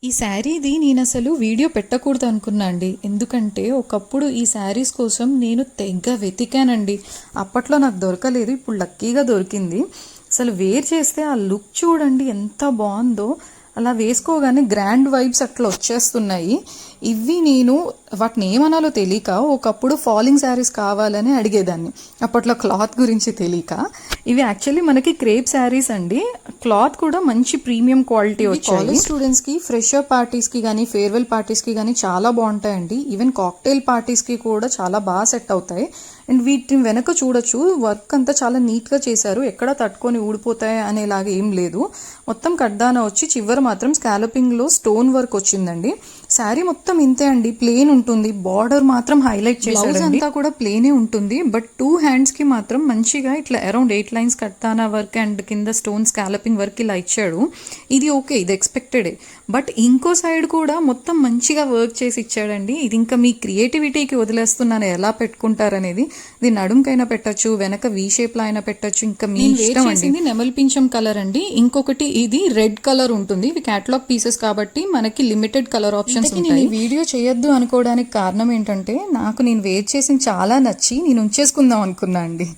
ఈ శారీది నేను అసలు వీడియో పెట్టకూడదు అనుకున్నా అండి. ఎందుకంటే ఒకప్పుడు ఈ శారీస్ కోసం నేను తెగ వెతికానండి. అప్పట్లో నాకు దొరకలేదు, ఇప్పుడు లక్కీగా దొరికింది. అసలు వేర్ చేస్తే ఆ లుక్ చూడండి ఎంత బాగుందో. అలా వేసుకోగానే గ్రాండ్ వైబ్స్ అట్లా వచ్చేస్తున్నాయి. ఇవి నేను వాటిని ఏమనాలో తెలియక ఒకప్పుడు ఫాలింగ్ శారీస్ కావాలని అడిగేదాన్ని, అప్పట్లో క్లాత్ గురించి తెలియక. ఇవి యాక్చువల్లీ మనకి క్రేప్ శారీస్ అండి. క్లాత్ కూడా మంచి ప్రీమియం క్వాలిటీ వచ్చాయి. కాలేజ్ స్టూడెంట్స్కి, ఫ్రెషర్ పార్టీస్కి కానీ, ఫేర్వెల్ పార్టీస్కి కానీ చాలా బాగుంటాయండి. ఈవెన్ కాక్టైల్ పార్టీస్కి కూడా చాలా బాగా సెట్ అవుతాయి. అండ్ వీటిని వెనక చూడొచ్చు, వర్క్ అంతా చాలా నీట్గా చేశారు. ఎక్కడ తట్టుకొని ఊడిపోతాయి అనేలాగా ఏం లేదు. మొత్తం కడ్దానా వచ్చి చివరి మాత్రం స్కాలపింగ్లో స్టోన్ వర్క్ వచ్చిందండి. శారీ మొత్తం ఇంతే అండి, ప్లేన్ ఉంటుంది. బార్డర్ మాత్రం హైలైట్ చేశాడు. అంతా కూడా ప్లేనే ఉంటుంది. బట్ 2 హ్యాండ్స్కి మాత్రం మంచిగా ఇట్లా అరౌండ్ 8 లైన్స్ కడ్దానా వర్క్ అండ్ కింద స్టోన్ స్కాలపింగ్ వర్క్ ఇలా ఇచ్చాడు. ఇది ఓకే, ఇది ఎక్స్పెక్టెడే. బట్ ఇంకో సైడ్ కూడా మొత్తం మంచిగా వర్క్ చేసి ఇచ్చాడండి. ఇది ఇంకా మీ క్రియేటివిటీకి వదిలేస్తున్నాను ఎలా పెట్టుకుంటారనేది. ఇది నడుంకైనా పెట్టచ్చు, వెనక వీ షేప్లో అయినా పెట్టచ్చు, ఇంకా మీ ఇష్టం అండి. నెమల్ పింఛం కలర్ అండి. ఇంకొకటి ఇది రెడ్ కలర్ ఉంటుంది. ఇవి క్యాటలాగ్ పీసెస్ కాబట్టి మనకి లిమిటెడ్ కలర్ ఆప్షన్స్ ఉంటాయి. నేను వీడియో చేయొద్దు అనుకోవడానికి కారణం ఏంటంటే, నాకు నేను వేర్ చేసింది చాలా నచ్చి నేను ఉంచేసుకుందాం అనుకున్నా అండి.